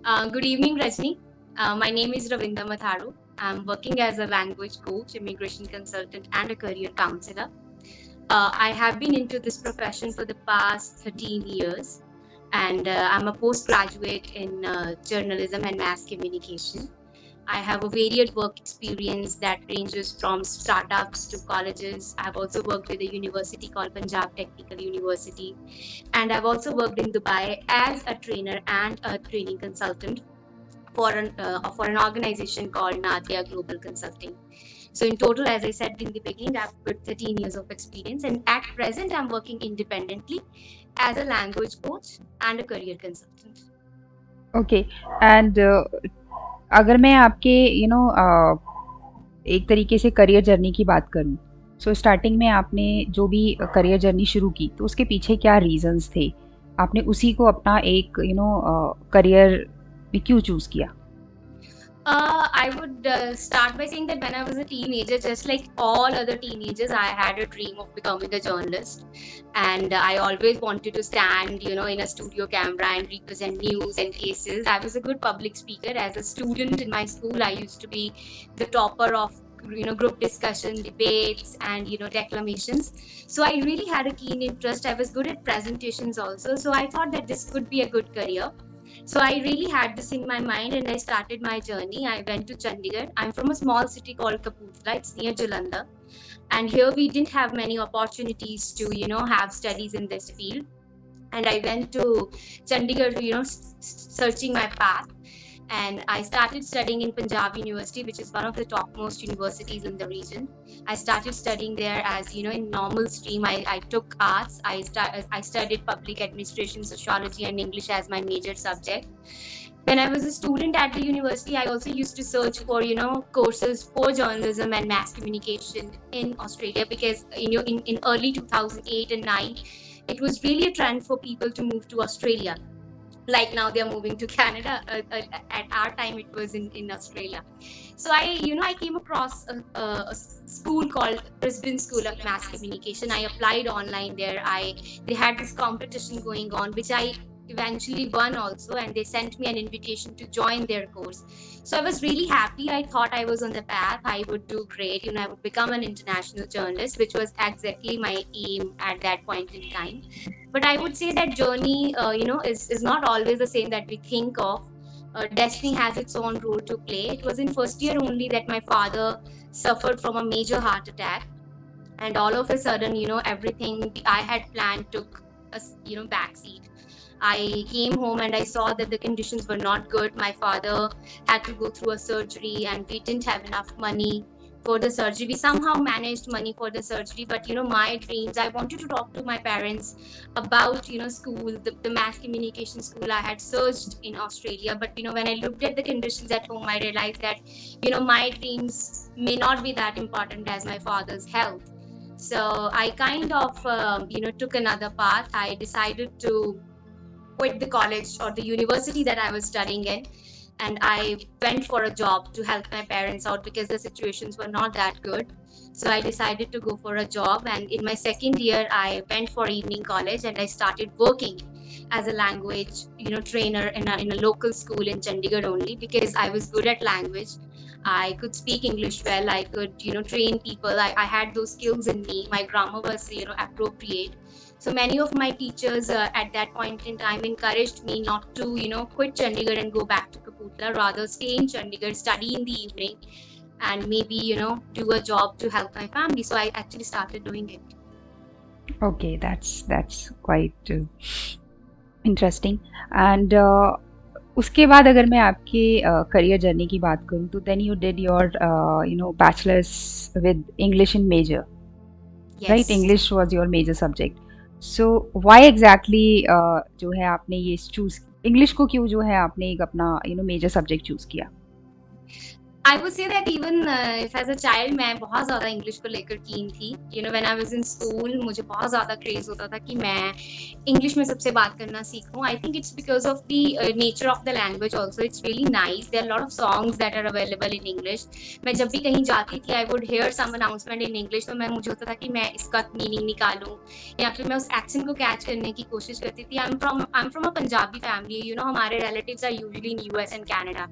Good evening, Rajni. My name is Ravinda Matharu. I'm working as a language coach, immigration consultant, and a career counselor. I have been into this profession for the past 13 years, and I'm a postgraduate in journalism and mass communication. I have a varied work experience that ranges from startups to colleges. I've also worked with a university called Punjab Technical University, and I've also worked in Dubai as a trainer and a training consultant for an organization called Nadia Global Consulting. So in total, as I said in the beginning, I've got 13 years of experience, and at present, I'm working independently as a language coach and a career consultant. Okay and अगर मैं आपके एक तरीके से career journey की बात करूं, so starting में आपने जो भी करियर जर्नी शुरू की तो उसके पीछे क्या रीजंस थे? आपने उसी को अपना एक करियर में क्यों चूज किया? I would start by saying that when I was a teenager, just like all other teenagers, I had a dream of becoming a journalist, and I always wanted to stand, in a studio camera and represent news and cases. I was a good public speaker. As a student in my school, I used to be the topper of group discussion, debates, and declamations. So I really had a keen interest. I was good at presentations also. So I thought that this could be a good career. So I really had this in my mind and I started my journey. I went to Chandigarh. I'm from a small city called Kapurthala. It's near Jalandhar. And here we didn't have many opportunities to, have studies in this field. And I went to Chandigarh, searching my path. And I started studying in Punjab University, which is one of the topmost universities in the region. I started studying there as in normal stream. I took arts. I studied public administration, sociology, and English as my major subject. When I was a student at the university, I also used to search for courses for journalism and mass communication in Australia because in early 2008 and 9, it was really a trend for people to move to Australia. Like now they're moving to Canada. At our time, it was in Australia. So I came across a school called Brisbane School of Mass Communication. I applied online there. They had this competition going on, which I eventually won also, and they sent me an invitation to join their course. So I was really happy. I thought I was on the path. I would do great. I would become an international journalist, which was exactly my aim at that point in time. But I would say that journey, is not always the same that we think of. Destiny has its own role to play. It was in first year only that my father suffered from a major heart attack, and all of a sudden, everything I had planned took a backseat. I came home and I saw that the conditions were not good. My father had to go through a surgery, and we didn't have enough money for the surgery. We somehow managed money for the surgery, but my dreams, I wanted to talk to my parents about school, the mass communication school I had searched in Australia. But when I looked at the conditions at home, I realized that my dreams may not be that important as my father's health. So I kind of took another path. I decided to quit the college or the university that I was studying in, and I went for a job to help my parents out because the situations were not that good. So I decided to go for a job, and in my second year, I went for evening college and I started working as a language trainer in a local school in Chandigarh only because I was good at language. I could speak English well. I could train people. I had those skills in me. My grammar was appropriate. So many of my teachers at that point in time encouraged me not to quit Chandigarh and go back to Kapurthala, rather stay in Chandigarh, study in the evening, and maybe do a job to help my family. So I actually started doing it. Okay, that's quite interesting. And उसके बाद अगर मैं आपके career journey की बात करूं तो then you did your bachelor's with English in major, right? Yes. English was your major subject. So why exactly जो है आपने ये चूज इंग्लिश को क्यों जो है आपने एक अपना मेजर सब्जेक्ट चूज किया? I would say that even if as a child मैं बहुत ज़्यादा इंग्लिश को लेकर कीन थी. You know, when I was in school मुझे बहुत ज़्यादा क्रेज़ होता था कि मैं इंग्लिश में सबसे बात करना सीखूं. I think it's because of the nature of the language also. It's really nice. There are a lot of songs that are available in English. मैं जब भी कहीं जाती थी I would hear some announcement in English, तो मैं मुझे होता था कि मैं इसका मीनिंग निकालूं या फिर मैं उस एक्सेंट को कैच करने की कोशिश करती थी. I'm from a Punjabi family. You know, हमारे relatives are usually in US and Canada.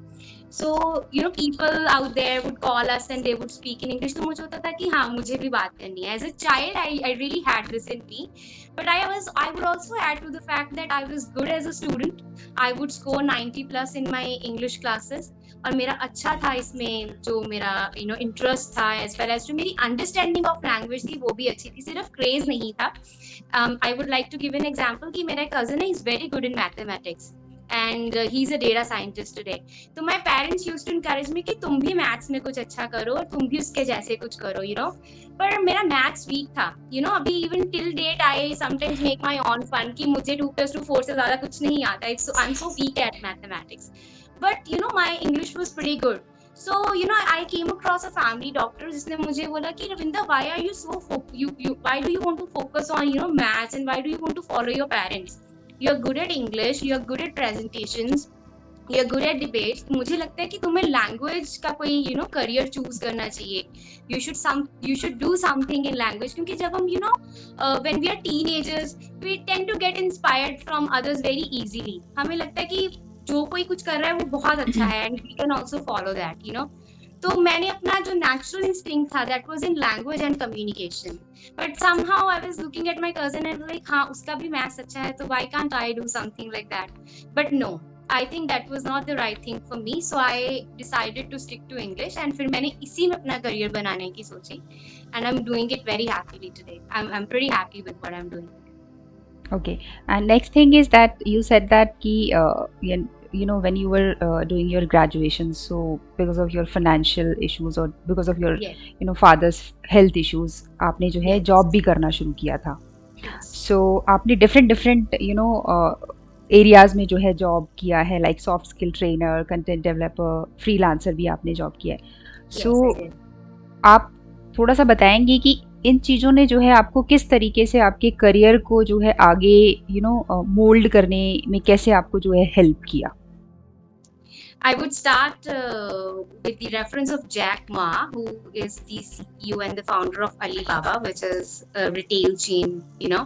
So you know, people out there would call us and they would speak in English. तो मुझे होता था कि हाँ मुझे भी बात करनी है. As a child, I really had this in me. But I would also add to the fact that I was good as a student. I would score 90 plus in my English classes. और मेरा अच्छा था इसमें, जो मेरा interest था as well as जो मेरी अंडरस्टैंडिंग ऑफ लैंग्वेज थी वो भी अच्छी थी, सिर्फ क्रेज नहीं था. I would like to give an example कि मेरा cousin है, he's very good in mathematics and he's a data scientist today. तो my parents used to encourage me कि तुम भी मैथ्स में कुछ अच्छा करो और तुम भी उसके जैसे कुछ करो, you know. पर मेरा मैथ्स वीक था, you know. अभी even till date I sometimes make my own fun कि मुझे 2 + 2 4 से ज़्यादा कुछ नहीं आता. I'm so weak at mathematics. But you know, my English was pretty good. So you know, I came across a family doctor जिसने मुझे बोला कि Ravindra, why are you so why do you want to focus on maths and why do you want to follow your parents? You're good at English, you're good at presentations, you're good at debates. मुझे लगता है कि तुम्हें language का कोई career choose करना चाहिए. You should do something in language. क्योंकि जब हम when we are teenagers, we tend to get inspired from others very easily. हमें लगता है कि जो कोई कुछ कर रहा है वो बहुत अच्छा है and we can also follow that, you know. तो मैंने अपना जो नेचुरल इंस्टिंक्ट था that was in language and communication. But somehow I was looking at my cousin and like, हाँ उसका भी मैथ्स अच्छा है, तो why can't I do something like that? But no, I think that was not the right thing for me, so I decided to stick to English and फिर मैंने इसी में अपना करियर बनाने की सोची and I'm doing it very happily today. I'm pretty happy with what I'm doing. Okay, and next thing is that you said that ki, when you were doing your graduation, so because of your financial issues or because of your Yes. father's health issues, आपने जो है Yes. Job भी करना शुरू किया था. Yes. So आपने different areas में जो है जॉब किया है, like soft skill trainer, content developer, freelancer भी आपने जॉब किया है. सो Yes, I did. आप थोड़ा सा बताएंगे कि इन चीज़ों ने जो है आपको किस तरीके से आपके करियर को जो है आगे मोल्ड करने में कैसे आपको जो है हेल्प किया? I would start with the reference of Jack Ma, who is the CEO and the founder of Alibaba, which is a retail chain, you know.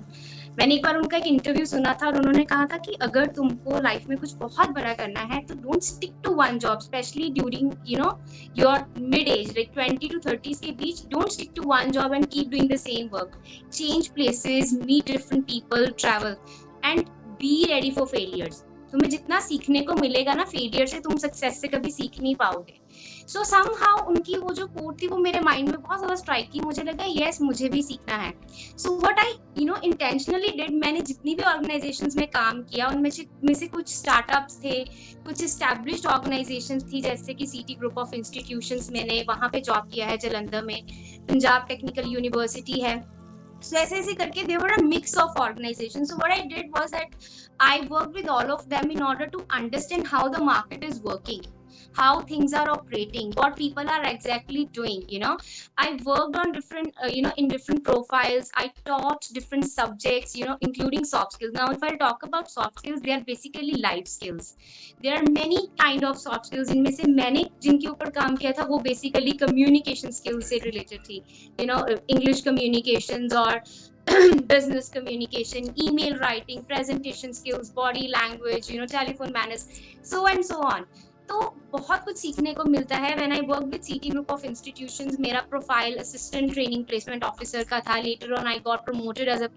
मैंने एक बार उनका एक इंटरव्यू सुना था और उन्होंने कहा था कि अगर तुमको लाइफ में कुछ बहुत बड़ा करना है तो don't stick to one job, especially during your mid age, like 20 to 30 के बीच. Don't stick to one job and keep doing the same work. Change places, meet different people, travel and be ready for failures. तुम्हें जितना सीखने को मिलेगा ना failure से, तुम सक्सेस से कभी सीख नहीं पाओगे. सो समहाउ उनकी वो जो कोट थी वो मेरे माइंड में बहुत ज़्यादा स्ट्राइक की. मुझे लगा यस मुझे भी सीखना है. So what I intentionally did, मैंने जितनी भी ऑर्गेनाइजेशंस में काम किया उनमें से कुछ स्टार्टअप्स थे, कुछ एस्टैब्लिश्ड ऑर्गेनाइजेशंस थी, जैसे कि सिटी ग्रुप ऑफ इंस्टीट्यूशंस. मैंने वहाँ पे जॉब किया है जालंधर में. पंजाब टेक्निकल यूनिवर्सिटी है. So ऐसे करके they were a mix of organizations. So what I did was that I worked with all of them in order to understand how the market is working, how things are operating, what people are exactly doing. I worked on different in different profiles. I taught different subjects, including soft skills. Now if I talk about soft skills, they are basically life skills. There are many kind of soft skills. इनमें से मैंने जिनके ऊपर काम किया था वो basically communication skills से related थी. English communications or business communication, email writing, presentation skills, body language, telephone manners, so and so on. तो बहुत कुछ सीखने को मिलता है. When I worked with City Group of Institutions, मेरा profile assistant training placement officer का था. Later on I got promoted as a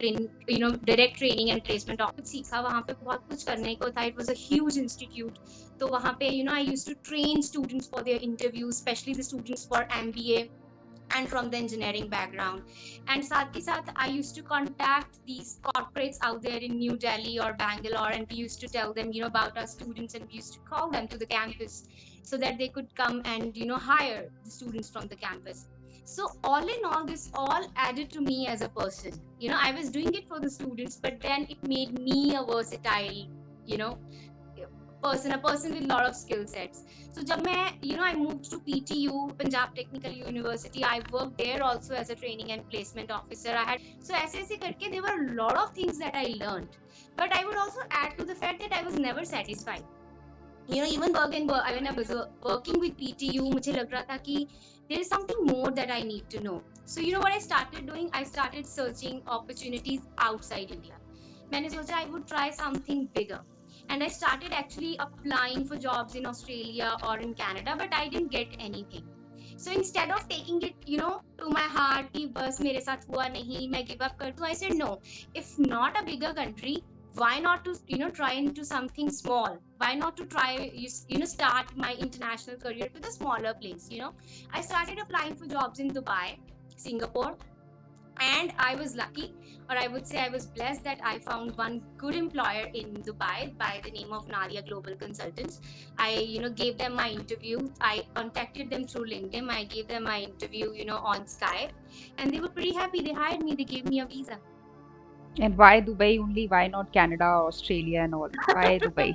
direct training and placement officer. सीखा वहाँ पे, बहुत कुछ करने को था. It was a huge institute. तो वहाँ पे I used to train students for their interviews, especially the students for MBA and from the engineering background. And साथ ही साथ I used to contact these corporates out there in New Delhi or Bangalore, and we used to tell them about our students, and we used to call them to the campus so that they could come and hire the students from the campus. So all in all, this all added to me as a person. I was doing it for the students, but then it made me a versatile person with lot of skill sets. So जब मैं I moved to PTU, Punjab Technical University. I worked there also as a training and placement officer. I had so ऐसे करके there were a lot of things that I learned. But I would also add to the fact that I was never satisfied. Even when I was working with PTU, मुझे लग रहा था कि there is something more that I need to know. So what I started doing? I started searching opportunities outside India. मैंने सोचा I would try something bigger. And I started actually applying for jobs in Australia or in Canada, but I didn't get anything. So instead of taking it, to my heart, कि बस मेरे साथ हुआ नहीं, मैं give up कर दूँ, I said no. If not a bigger country, why not to try into something small? Why not to try start my international career with a smaller place? I started applying for jobs in Dubai, Singapore, and I was lucky, or I would say I was blessed that I found one good employer in Dubai by the name of Nadia Global Consultants. I gave them my interview. I contacted them through LinkedIn. I gave them my interview on Skype, and they were pretty happy. They hired me. They gave me a visa. And why Dubai only? Why not Canada, Australia and all? Why Dubai?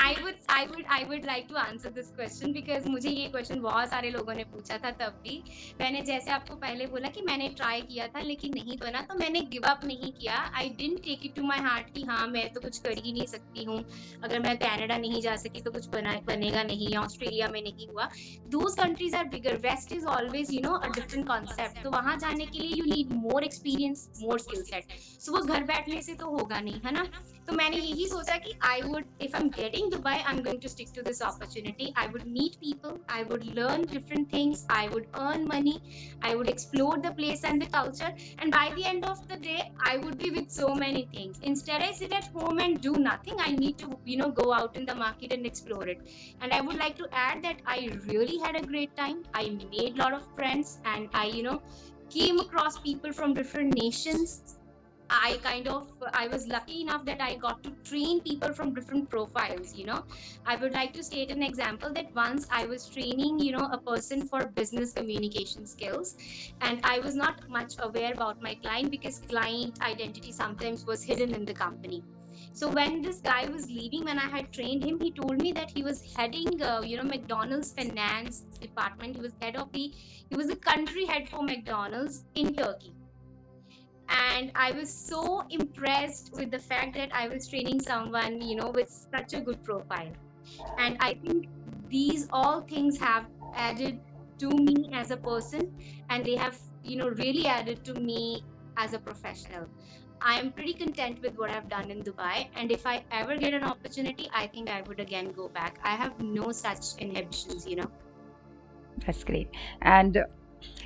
I would like to answer this question because मुझे ये question बहुत सारे लोगों ने पूछा था तब भी. मैंने जैसे आपको पहले बोला कि मैंने try किया था लेकिन नहीं बना, तो मैंने give up नहीं किया. I didn't take it to my heart कि हाँ मैं तो कुछ कर ही नहीं सकती हूँ. अगर मैं कनाडा नहीं जा सकी तो कुछ बनेगा नहीं, या ऑस्ट्रेलिया में नहीं हुआ. Those countries are bigger. West is always a different concept. तो वहाँ जाने के लिए you need more experience, more skill set. So वो घर बैठने से तो होगा नहीं, है ना? तो मैंने यही सोचा कि I would, if I'm getting Dubai, I'm going to stick to this opportunity. I would meet people, I would learn different things, I would earn money, I would explore the place and the culture, and by the end of the day, I would be with so many things. Instead, I sit at home and do nothing. I need to, go out in the market and explore it. And I would like to add that I really had a great time. I made a lot of friends, and I, came across people from different nations. I was lucky enough that I got to train people from different profiles. I would like to state an example that once I was training, a person for business communication skills, and I was not much aware about my client because client identity sometimes was hidden in the company. So when this guy was leaving, when I had trained him, he told me that he was heading, McDonald's finance department. He was the country head for McDonald's in Turkey. And I was so impressed with the fact that I was training someone, with such a good profile. And I think these all things have added to me as a person, and they have, really added to me as a professional. I am pretty content with what I've done in Dubai, and if I ever get an opportunity, I think I would again go back. I have no such inhibitions. That's great. And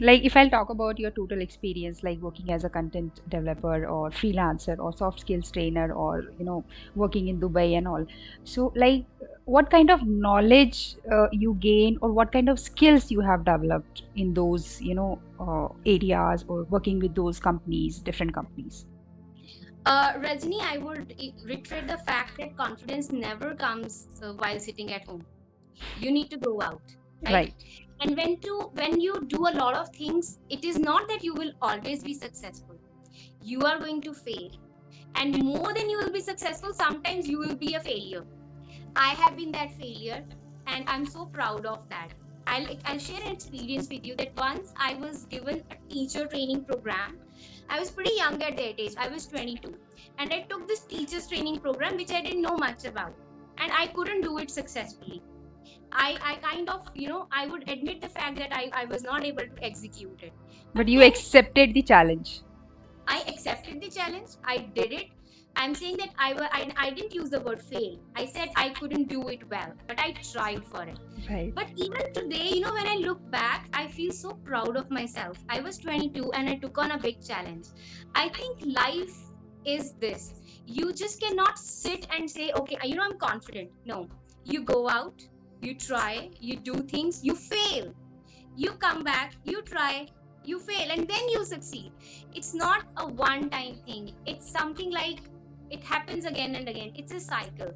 like if I'll talk about your total experience, like working as a content developer or freelancer or soft skills trainer, or working in Dubai and all, so like what kind of knowledge you gain, or what kind of skills you have developed in those areas, or working with those companies, different companies? Rajni, I would reiterate the fact that confidence never comes while sitting at home. You need to go out, right? Right. And when you do a lot of things, it is not that you will always be successful. You are going to fail, and more than you will be successful, sometimes you will be a failure. I have been that failure, and I'm so proud of that. I'll share an experience with you that once I was given a teacher training program. I was pretty young at that age. I was 22, and I took this teachers training program which I didn't know much about, and I couldn't do it successfully. I kind of, I would admit the fact that I was not able to execute it. But you accepted the challenge. I accepted the challenge. I did it. I'm saying that I didn't use the word fail. I said I couldn't do it well, but I tried for it. Right. But even today, when I look back, I feel so proud of myself. I was 22 and I took on a big challenge. I think life is this. You just cannot sit and say, okay, I'm confident. No, you go out, you try, you do things, you fail. You come back, you try, you fail, and then you succeed. It's not a one-time thing. It's something like it happens again and again. It's a cycle.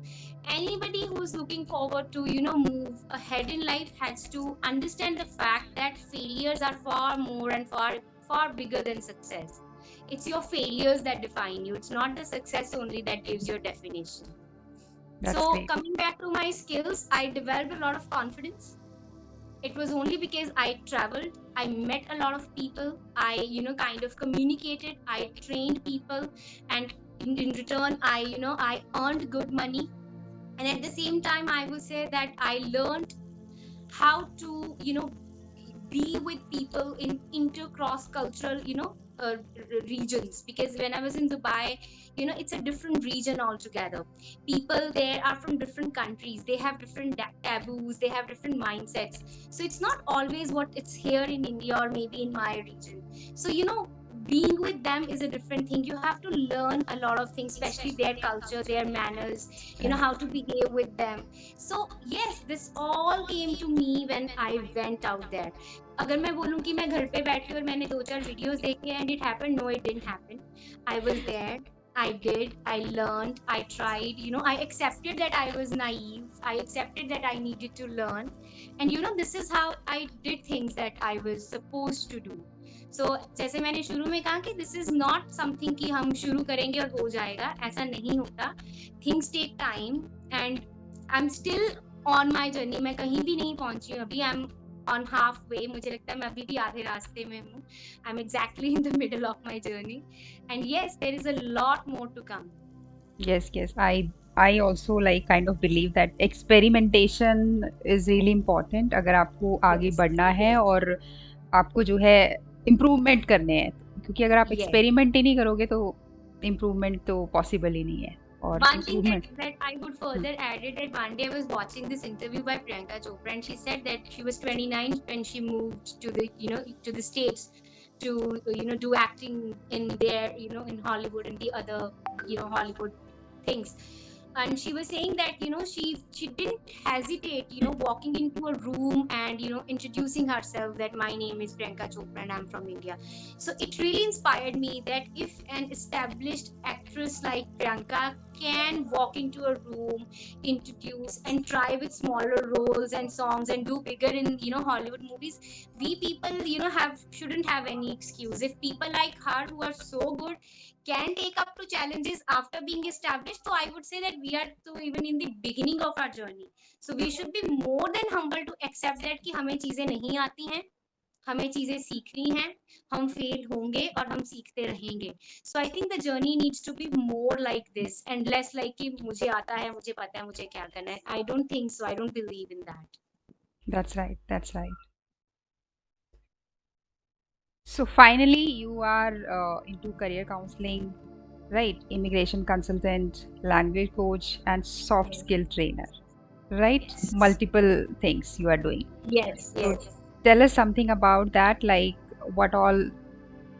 Anybody who's looking forward to, move ahead in life has to understand the fact that failures are far more and far bigger than success. It's your failures that define you. It's not the success only that gives your definition. That's So great. coming back to my skills, I developed a lot of confidence. It was only because I traveled, I met a lot of people, I, kind of communicated, I trained people, and in return, I earned good money. And at the same time, I would say that I learned how to, be with people in intercross cultural, regions. Because when I was in Dubai, it's a different region altogether. People there are from different countries, they have different taboos, they have different mindsets. So it's not always what it's here in India or maybe in my region. So being with them is a different thing. You have to learn a lot of things, especially their culture, their manners, Right. how to behave with them. So yes, this all came to me when I went out there. अगर मैं बोलूँ कि मैं घर पे बैठी और मैंने 2-4 वीडियोज़ देखे and it happened, no it didn't happen. I was there, I did, I learned, I tried, I accepted that I was naive, I accepted that I needed to learn. And this is how I did things that I was supposed to do. So जैसे मैंने शुरू में कहा कि this is not something कि हम शुरू करेंगे और हो जाएगा, ऐसा नहीं होता. Things take time and I'm still on my journey. मैं कहीं भी नहीं पहुंची हूँ अभी. I'm on halfway. मुझे लगता है मैं अभी भी आधे रास्ते में हूँ. I'm exactly in the middle of my journey. And yes, there is a lot more to come. Yes, yes. I also like kind of believe that experimentation is really important अगर आपको आगे Yes. बढ़ना है और आपको जो है improvement करने हैं, क्योंकि अगर आप Yes. एक्सपेरिमेंट ही नहीं करोगे तो इम्प्रूवमेंट तो पॉसिबल ही नहीं है. और One thing improvement that I would further add it, that one day I was watching this interview by Priyanka Chopra, and she said that she was 29 when she moved to the to the States to do acting in there, in Hollywood and the other Hollywood things. And she was saying that she didn't hesitate walking into a room and introducing herself that my name is Priyanka Chopra and I'm from India. So it really inspired me that if an established actress like Priyanka can walk into a room, introduce and try with smaller roles and songs and do bigger in Hollywood movies, we people shouldn't have any excuse. If people like her who are so good can take up to challenges after being established, so I would say that we are so even in the beginning of our journey. So we should be more than humble to accept that कि हमें चीजें नहीं आती हैं, हमें चीजें सीखनी हैं, हम फेल होंगे और हम सीखते रहेंगे. So I think the journey needs to be more like this and less like कि मुझे आता है, मुझे पता है, मुझे क्या करना है. I don't think so. I don't believe in that. That's right. That's right. So finally, you are into career counseling, right? Immigration consultant, language coach, and soft Yes. skill trainer, right? Yes. Multiple things you are doing. Yes. So Yes. tell us something about that, like what all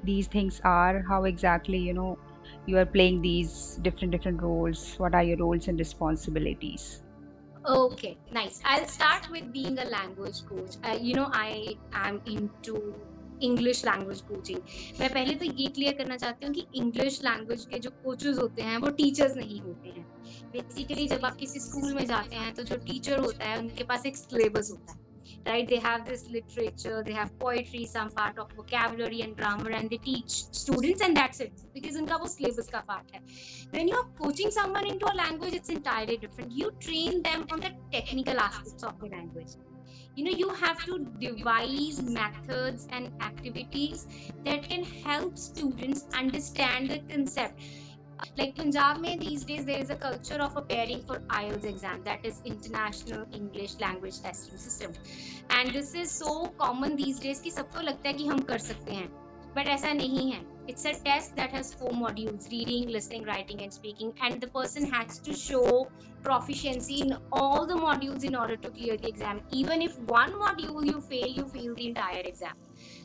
these things are, how exactly, you are playing these different roles, what are your roles and responsibilities? Okay, nice. I'll start with being a language coach. I am into English language coaching. मैं पहले तो ये clear करना चाहती हूँ कि English language के जो कोचेस होते हैं वो टीचर्स नहीं होते हैं. बेसिकली जब आप किसी स्कूल में जाते हैं तो जो टीचर होता है उनके पास एक सिलेबस होता है, right? They have this literature, they have poetry, some part of vocabulary and grammar, and they teach students, and that's it, because उनका वो syllabus का part है. When you're coaching someone into a language, it's entirely different. You train them on the technical aspects of the language. You have to devise methods and activities that can help students understand the concept. Like Punjab mein these days there is a culture of preparing for IELTS exam, that is International English Language Testing System, and this is so common these days कि सबको लगता है कि हम कर सकते हैं, but ऐसा नहीं है. It's a test that has 4 modules: reading, listening, writing and speaking, and the person has to show proficiency in all the modules in order to clear the exam. Even if one module you fail the entire exam.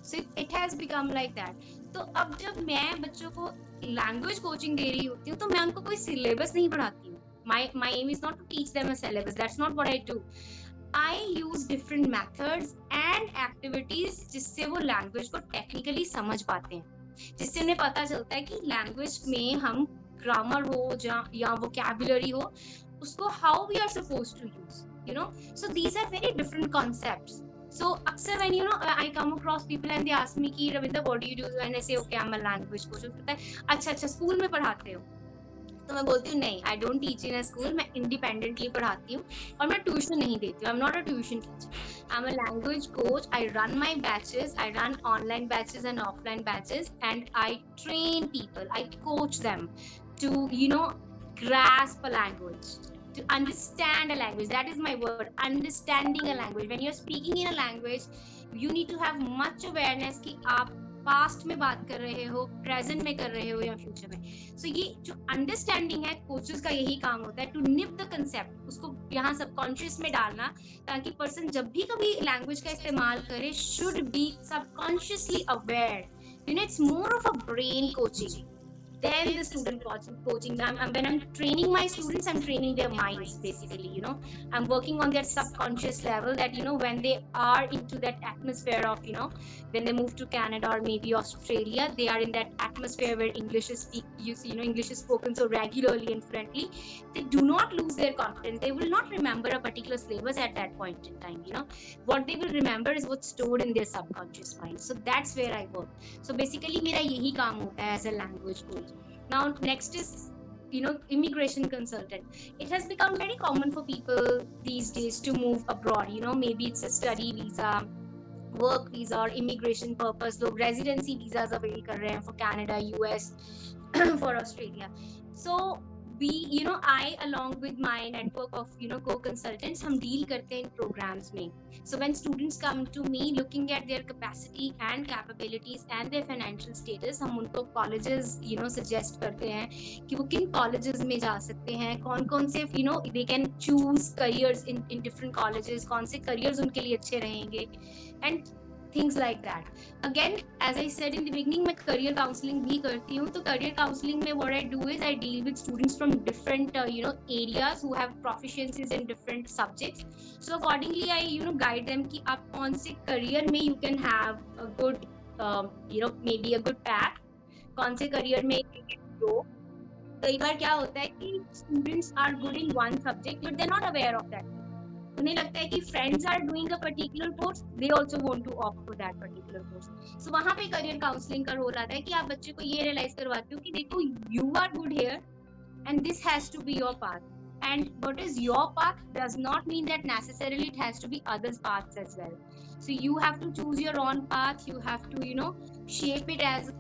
So it has become like that. तो अब जब मैं बच्चों को language coaching दे रही होती हूँ तो मैं उनको कोई सिलेबस नहीं पढ़ाती हूँ. My aim is not to teach them a syllabus. That's not what I do. I use different methods and activities जिससे वो लैंग्वेज को टेक्निकली समझ पाते हैं, जिससे उन्हें पता चलता है कि लैंग्वेज में हम ग्रामर हो या वोकैबुलरी हो, उसको how we are suppose to use. So these are very different concepts. So अक्सर when I come across people and they ask me कि Ravinder what do you do, and I say okay I'm a language coach. तो कहता है अच्छा school में पढ़ाते हो. तो मैं बोलती हूँ नहीं, I don't teach in a school, मैं इंडिपेंडेंटली पढ़ाती हूँ और मैं ट्यूशन नहीं देती हूँ। I am not a tuition teacher, I am a language coach, I run my batches, I run online batches and offline batches and I train people, I coach them to grasp a language, to understand a language. That is my word, understanding a language. When you're speaking in a language, you need to have much awareness कि आप past में बात कर रहे हो, present में कर रहे हो या फ्यूचर में। सो ये जो अंडरस्टैंडिंग है, कोचेस का यही काम होता है, टू निप द कंसेप्ट, उसको यहाँ सबकॉन्शियस में डालना, ताकि पर्सन जब भी कभी लैंग्वेज का इस्तेमाल करे, should be subconsciously aware. It's more of a brain coaching than the student coaching. When I'm training my students, I'm training their minds basically. I'm working on their subconscious level, that when they are into that atmosphere of when they move to Canada or maybe Australia, they are in that atmosphere where English is English is spoken so regularly and fluently. They do not lose their confidence. They will not remember a particular syllabus at that point in time. What they will remember is what's stored in their subconscious mind. So that's where I work. So basically मेरा यही काम होता है as a language coach. Now next is immigration consultant. It has become very common for people these days to move abroad. Maybe it's a study visa, work visa or immigration purpose. लोग residency visas avail कर रहे हैं for Canada, US, for Australia. So I along with my network of co-consultants, हम deal करते हैं इन programs में. So when students come to me looking at their capacity and capabilities and their financial status, हम उनको colleges suggest करते हैं कि वो किन colleges में जा सकते हैं, कौन से they can choose careers in different colleges, कौन से careers उनके लिए अच्छे रहेंगे, and things like that. Again, as I said in the beginning, मैं career counseling भी करती हूँ. तो career counseling में what I do is I deal with students from different areas who have proficiencies in different subjects. So accordingly I guide them कि आप कौन से career में you can have a good maybe a good path, कौन से career में you can grow. कई बार क्या होता है कि students are good in one subject but they're not aware of that. उन्हें लगता है कि friends are doing a particular course, they also want to opt for that particular course. So वहाँ पे career counseling का रोल आता है कि आप बच्चे को ये realize करवाते हो कि देखो you are good here and this has to be your path, and what is your path does not mean that necessarily it has to be others' paths as well. So you have to choose your own path, you have to shape it as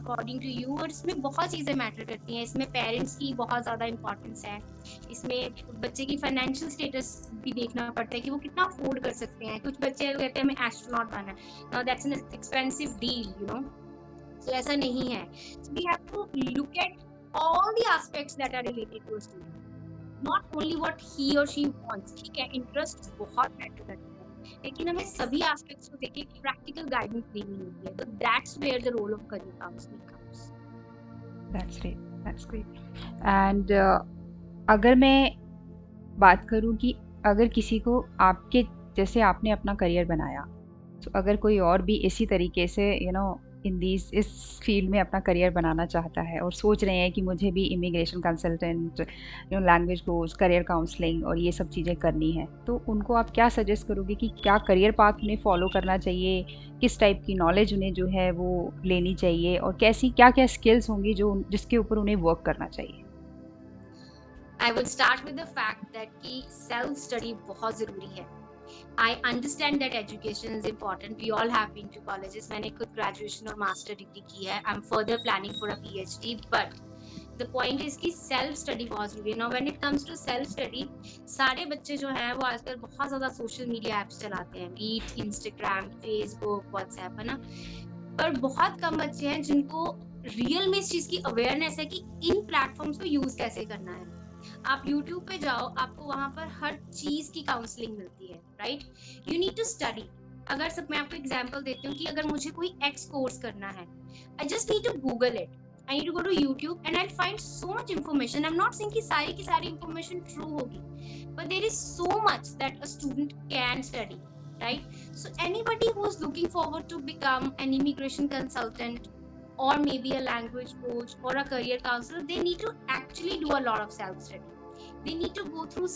according to you. और इसमें बहुत चीज़ें matter करती हैं. इसमें parents की बहुत ज़्यादा इंपॉर्टेंस है, इसमें बच्चे की फाइनेंशियल स्टेटस भी देखना पड़ता है कि वो कितना अफोर्ड कर सकते हैं. कुछ बच्चे कहते हैं हमें एस्ट्रोनॉट बनना है, now that's an expensive deal. So ऐसा नहीं है. So we have to look at all the aspects that are related to a student, not only what he or she wants. ठीक है, इंटरेस्ट बहुत मैटर करता है, लेकिन हमें सभी एस्पेक्ट्स को देख के प्रैक्टिकल गाइडेंस देनी होती है. तो that's where the role of career counselling comes. That's great. And अगर मैं बात करूँ कि अगर किसी को आपके जैसे आपने अपना करियर बनाया, तो अगर कोई और भी इसी तरीके से इस फील्ड में अपना करियर बनाना चाहता है और सोच रहे हैं कि मुझे भी immigration consultant, language coach, career counselling और ये सब चीज़ें करनी है, तो उनको आप क्या सजेस्ट करोगे कि क्या करियर पाथ उन्हें फॉलो करना चाहिए, किस टाइप की नॉलेज उन्हें जो है वो लेनी चाहिए, और कैसी क्या क्या स्किल्स होंगी जिसके ऊपर उन्हें वर्क करना चाहिए? I would start with the fact that कि self study बहुत ज़रूरी है. I understand that education is important. We all have been to colleges. मैंने खुद graduation और master degree की है. I'm further planning for a PhD. But the point is कि self study बहुत ज़रूरी है. Now when it comes to self study, सारे बच्चे जो हैं वो आजकल बहुत ज़्यादा social media apps चलाते हैं, be it Instagram, Facebook, WhatsApp, है ना. पर बहुत कम बच्चे हैं जिनको रियल में इस चीज़ की अवेयरनेस है कि इन प्लेटफॉर्म्स को यूज़ कैसे करना है. आप YouTube पे जाओ, आपको वहाँ पर हर चीज़ की काउंसलिंग मिलती है, right. You need to study. अगर सब मैं आपको एग्जांपल देती हूँ कि अगर मुझे कोई X कोर्स करना है, I just need to Google it. I need to go to YouTube and I'll find so much information. I'm not saying कि सारी की सारी information true होगी, but there is so much that a student can study, right? So anybody who's looking forward to become an immigration consultant or maybe a language coach or a career counselor, they need to actually do a lot of self-study. They need to go through,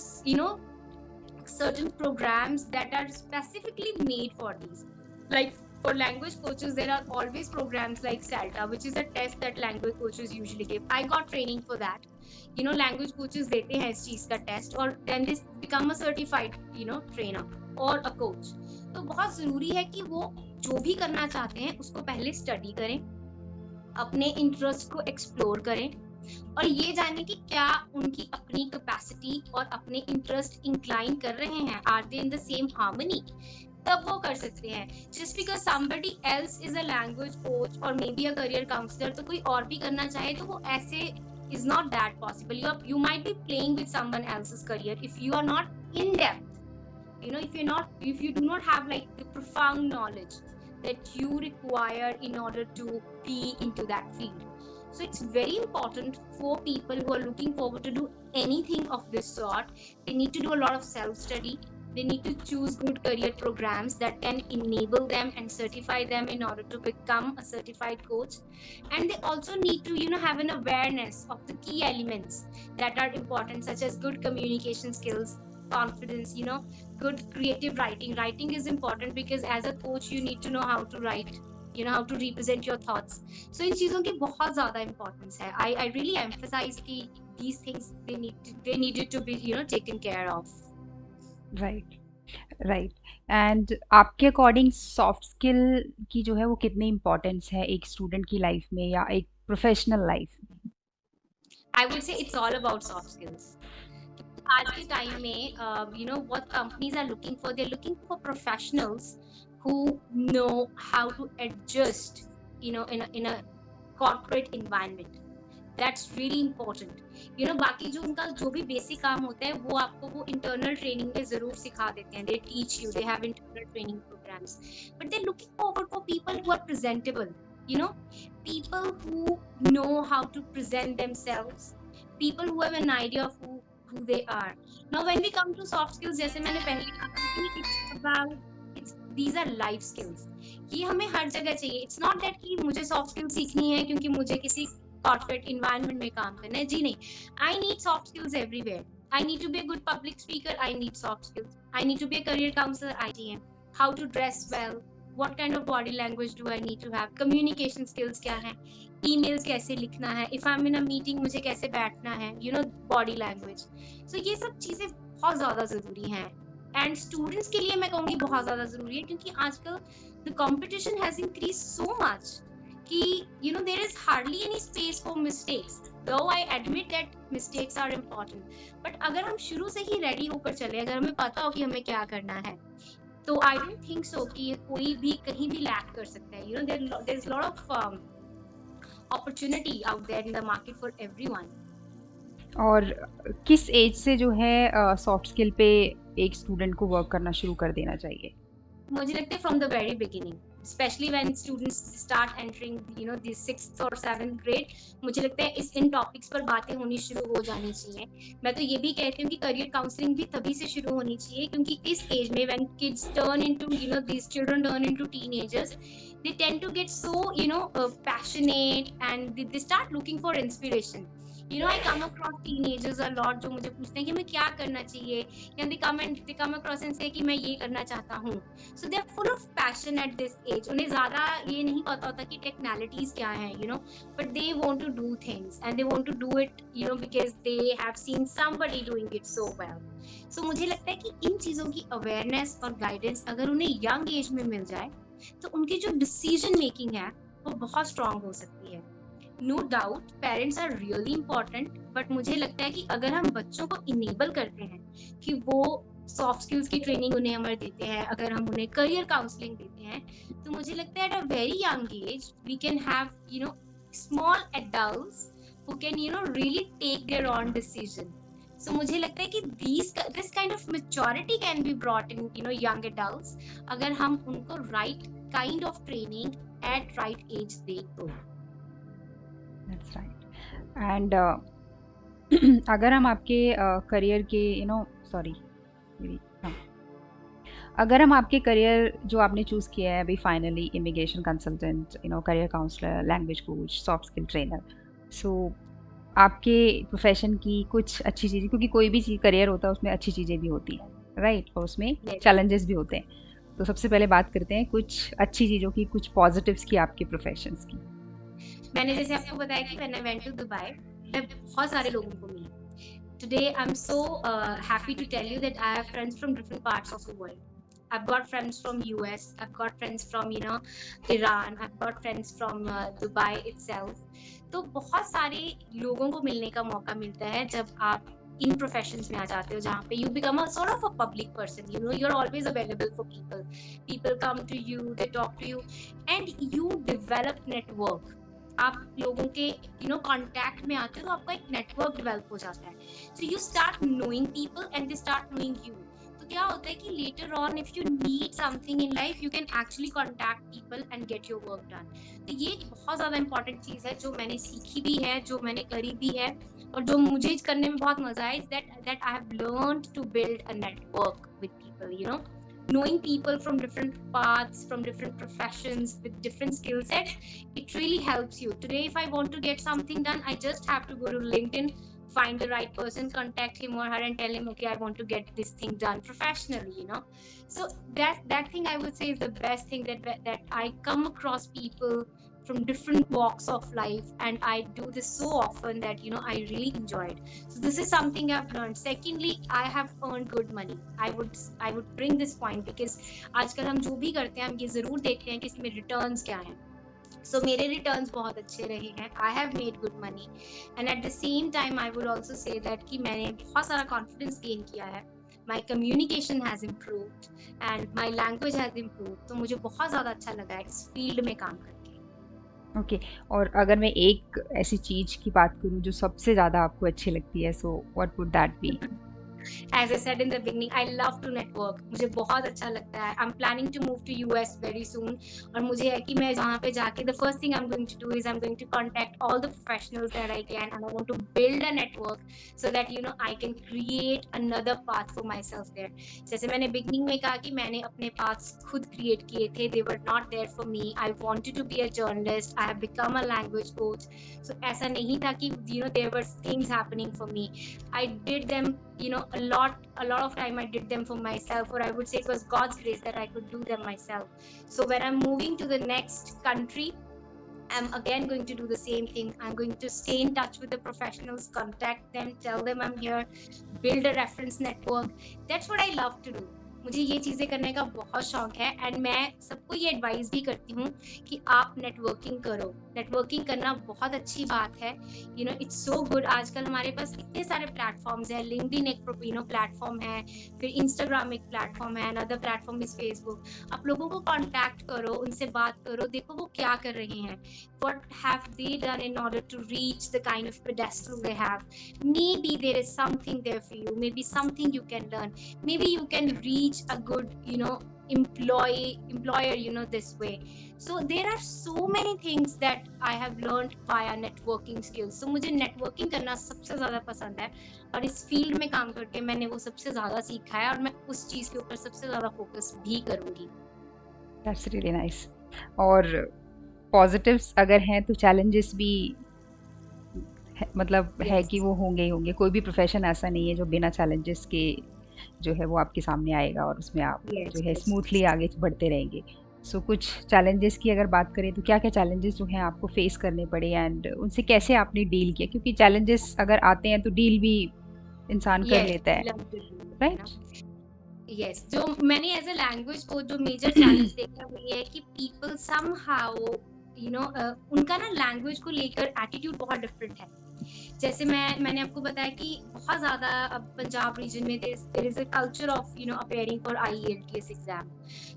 certain programs that are specifically made for these. Like, For language coaches, there are always programs like SALTA, which is a test that language coaches usually give. I got training for that. Language coaches देते हैं इस चीज का test, और then they become a certified trainer or a coach. तो बहुत जरूरी है कि वो जो भी करना चाहते हैं उसको पहले स्टडी करें, अपने इंटरेस्ट को एक्सप्लोर करें, और ये जाने कि क्या उनकी अपनी कैपेसिटी और अपने इंटरेस्ट इंक्लाइन कर रहे हैं, are they in the same harmony, तब वो कर सकते हैं. Just because somebody else is a language coach or maybe a career counselor, तो कोई और भी करना चाहे तो वो ऐसे is not that possible. You might be playing with someone else's career if you are not in depth. If you do not have like the profound knowledge that you require in order to be into that field. So it's very important for people who are looking forward to do anything of this sort. They need to do a lot of self-study. They need to choose good career programs that can enable them and certify them in order to become a certified coach. And they also need to, have an awareness of the key elements that are important, such as good communication skills, confidence, good creative writing. Writing is important because as a coach, you need to know how to write, how to represent your thoughts. So in चीजों की बहुत ज़्यादा importance है. I really emphasize कि these things they needed to be, taken care of. Right right. And आपके according soft skill की जो है वो कितनी इम्पोर्टेंस है एक स्टूडेंट की लाइफ में या एक प्रोफेशनल लाइफ में? I would say it's all about soft skills. आज के टाइम में what companies are looking for, they're looking for professionals who know how to adjust, in a corporate environment. That's really important. बाकी जो उनका जो भी basic काम होता है वो आपको वो इंटरनल ट्रेनिंग में जरूर सिखा देते हैं. They teach you, they have internal training programs, but they're looking forward for people who are presentable, people who know how to present themselves, people who have an idea of who they are. Now when we come to soft skills, जैसे मैंने पहले कहा कि these are life skills. ये हमें हर जगह चाहिए. It's not that कि मुझे soft skills सीखनी है क्योंकि मुझे किसी corporate environment में काम करना है. जी नहीं. I need soft skills everywhere. I need to be a good public speaker. I need soft skills. I need to be a career counselor. ITM. How to dress well. What kind of body language do I need to have? Communication skills क्या है? Emails कैसे लिखना है? If I'm in a meeting मुझे कैसे बैठना है? Body language. So ये सब चीजें बहुत ज़्यादा ज़रूरी हैं. एंड स्टूडेंट्स के लिए मैं कहूँगी बहुत ज़्यादा ज़रूरी है, क्योंकि आजकल the competition has increase so much कि there is hardly any space for mistakes. Though I admit that mistakes are important, but अगर हम शुरू से ही रेडी होकर चले, अगर हमें पता हो कि हमें क्या करना है, तो I don't think so कि कोई भी कहीं भी लैक कर सकता है. There is a lot of opportunity out there in the market for everyone. और किस एज से जो है सॉफ्ट स्किल पे एक स्टूडेंट को वर्क करना शुरू कर देना चाहिए? मुझे लगता है from the very beginning, especially when students start entering the 6th or 7th grade, मुझे लगता है इन टॉपिक्स पर बातें होनी शुरू हो जानी चाहिए. मैं तो ये भी कहती हूँ कि करियर काउंसलिंग भी तभी से शुरू होनी चाहिए, क्योंकि इस एज में when kids turn into these children turn into teenagers, they tend to get so passionate and they start looking for inspiration. I come across teenagers a lot जो मुझे पूछते हैं कि मैं क्या करना चाहिए, या they come across and say कि मैं ये करना चाहता हूँ. So they are full of passion at this age. उन्हें ज़्यादा ये नहीं पता होता कि technicalities क्या हैं, but they want to do things and they want to do it, because they have seen somebody doing it so well. So मुझे लगता है कि इन चीज़ों की awareness और guidance अगर उन्हें young age में मिल जाए, तो उनकी जो decision making है वो बहुत strong हो सकती है. No doubt parents are really important, but मुझे लगता है कि अगर हम बच्चों को इनेबल करते हैं कि वो सॉफ्ट स्किल्स की ट्रेनिंग उन्हें हम देते हैं, अगर हम उन्हें करियर काउंसलिंग देते हैं, तो मुझे लगता है at a very young age we can have small adults who can really take their own decision. So मुझे लगता है कि this kind of maturity can be brought in young adults अगर हम उनको right kind of training at right age दें तो. That's right. And अगर हम आपके करियर के अगर हम आपके करियर जो आपने चूज़ किया है अभी finally, immigration consultant, career counsellor, language coach, soft skill trainer, so आपके प्रोफेशन की कुछ अच्छी चीज़ें, क्योंकि कोई भी चीज़ करियर होता है उसमें अच्छी चीज़ें भी होती हैं, राइट, और उसमें चैलेंजेस भी होते हैं. तो सबसे पहले बात करते हैं कुछ अच्छी चीज़ों की, कुछ पॉजिटिव्स की आपके प्रोफेशंस की। मैंने जैसे आपको बताया कि when I went to Dubai, मैं बहुत सारे लोगों को मिली। Today, I'm so happy to tell you that I have friends from different parts of the world. I've got friends from US. I've got friends from Iran. I've got friends from Dubai itself. तो बहुत सारे लोगों को मिलने का मौका मिलता है जब आप इन प्रोफेशंस में आ जाते हो, जहाँ पे you become a sort of a public person. You are always available for people. People come to you, they talk to you, and you develop network. आप लोगों के कांटेक्ट में आते हो तो आपका एक नेटवर्क डेवलप हो जाता है. So you start knowing people and they start knowing you. तो क्या होता है कि later on if you need something in life you can actually contact people and get your work done. तो ये एक बहुत ज़्यादा इंपॉर्टेंट चीज़ है जो मैंने सीखी भी है, जो मैंने करी भी है, और जो मुझे करने में बहुत मजा आया. Is that I have learned to build a network with people. Knowing people from different paths, from different professions, with different skill sets, it really helps you. Today, if I want to get something done, I just have to go to LinkedIn, find the right person, contact him or her, and tell him, okay, I want to get this thing done professionally. So that thing I would say is the best thing, that I come across people from different walks of life, and I do this so often that I really enjoy it. So this is something I've learned. Secondly, I have earned good money. I would bring this point because आजकल हम जो भी करते हैं हम ये ज़रूर देखते हैं कि इसमें रिटर्न्स क्या हैं. सो मेरे रिटर्न्स बहुत अच्छे रहे हैं. I have made good money, and eight the same time I would also say that कि मैंने बहुत सारा कॉन्फिडेंस गेन किया है. My communication has improved and my language has improved. तो मुझे बहुत ज़्यादा अच्छा लगा है इस फील्ड में काम करके. ओके, और अगर मैं एक ऐसी चीज़ की बात करूँ जो सबसे ज़्यादा आपको अच्छी लगती है, so what would that be? As I said in the beginning, I love to network. मुझे बहुत अच्छा लगता है. I'm planning to move to US very soon. और मुझे है कि मैं वहाँ पे जाके the first thing I'm going to do is I'm going to contact all the professionals that I can, and I want to build a network so that I can create another path for myself there. जैसे मैंने beginning में कहा कि मैंने अपने paths खुद create किए थे. They were not there for me. I wanted to be a journalist. I have become a language coach. So ऐसा नहीं था कि there were things happening for me. I did them a lot of time I did them for myself, or I would say it was God's grace that I could do them myself. So when I'm moving to the next country, I'm again going to do the same thing. I'm going to stay in touch with the professionals, contact them, tell them I'm here, build a reference network. That's what I love to do. मुझे ये चीज़ें करने का बहुत शौक है, and मैं सबको ये एडवाइस भी करती हूँ कि आप नेटवर्किंग करो. नेटवर्किंग करना बहुत अच्छी बात है. It's so good. आजकल हमारे पास इतने सारे प्लेटफॉर्म्स हैं. लिंक्डइन एक प्लेटफॉर्म है, फिर इंस्टाग्राम एक प्लेटफॉर्म है, अनदर प्लेटफॉर्म इज फेसबुक. आप लोगों को कॉन्टैक्ट करो, उनसे बात करो, देखो वो क्या कर रहे हैं. What have they done in order to reach the kind of pedestal they have? Maybe there is something there for you. Maybe something you can learn. Maybe you can reach a good, employer, this way. So there are so many things that I have learned via networking skills. So मुझे networking करना सबसे ज़्यादा पसंद है, और इस field में काम करके मैंने वो सबसे ज़्यादा सीखा है, और मैं उस चीज़ के ऊपर सबसे ज़्यादा फोकस भी करूँगी. That's really nice. और पॉजिटिव्स अगर हैं तो चैलेंजेस भी मतलब है कि वो होंगे ही होंगे. कोई भी प्रोफेशन ऐसा नहीं है जो बिना चैलेंजेस के जो है वो आपके सामने आएगा और उसमें आप जो है स्मूथली आगे बढ़ते रहेंगे. सो कुछ चैलेंजेस की अगर बात करें तो क्या क्या चैलेंजेस जो हैं आपको फेस करने पड़े, एंड उनसे कैसे आपने डील किया? क्योंकि चैलेंजेस अगर आते हैं तो डील भी इंसान कर लेता है, राइट? यस, जो मैंने एज अ लैंग्वेज को जो मेजर चैलेंज देखा वो ये है कि पीपल समहाउ उनका ना लैंग्वेज को लेकर एटीट्यूड बहुत डिफरेंट है. जैसे मैंने आपको बताया कि बहुत ज़्यादा अब पंजाब रीजन में there is a culture of appearing for IELTS exam.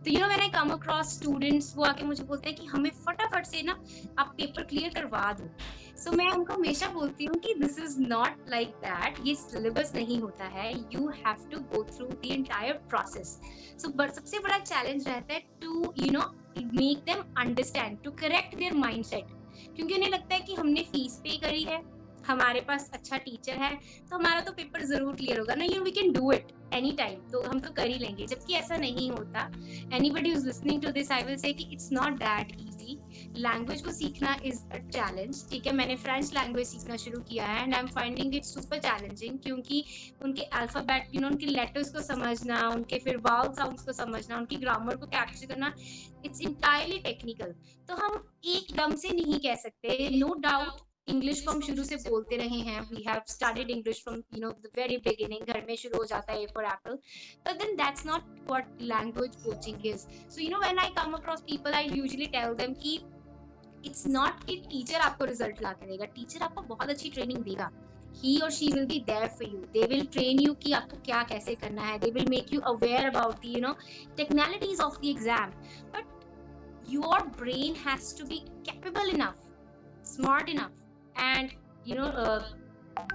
तो when I come across students, वो आके मुझे बोलते हैं कि हमें फटाफट से ना आप पेपर क्लियर करवा दो. सो मैं उनको हमेशा बोलती हूँ कि this is not like that. ये सिलेबस नहीं होता है. You have to go through the entire process. So सबसे बड़ा चैलेंज रहता है to make them understand, to correct their mindset. क्योंकि उन्हें लगता है कि हमने फीस पे करी है, हमारे पास अच्छा टीचर है, तो हमारा तो पेपर जरूर क्लियर होगा ना. We can do it any time, तो हम तो कर ही लेंगे. जबकि ऐसा नहीं होता. Anybody who is listening to this, I will say कि it's not that easy. Language को सीखना इज अ चैलेंज, ठीक है। मैंने फ्रेंच लैंग्वेज सीखना शुरू किया है and I am finding it super challenging, क्योंकि उनके अल्फाबेट, उनके लेटर्स को समझना, उनके फिर वावल साउंड्स को समझना, उनकी ग्रामर को कैप्चर करना, इट्स इंटायरली टेक्निकल। तो हम एकदम से नहीं कह सकते। नो डाउट इंग्लिश को हम शुरू से बोलते रहे हैं, we have started English from the very beginning, घर में शुरू हो जाता है A for apple, but then that's not what language coaching is. So when I come across people, I usually tell them कि it's not कि teacher आपको result ला के देगा, टीचर आपको बहुत अच्छी ट्रेनिंग देगा। He or she will be there for you. They will train you कि आपको क्या कैसे करना है. They will make you aware about the technicalities of the exam. But your brain has to be capable enough, smart enough, and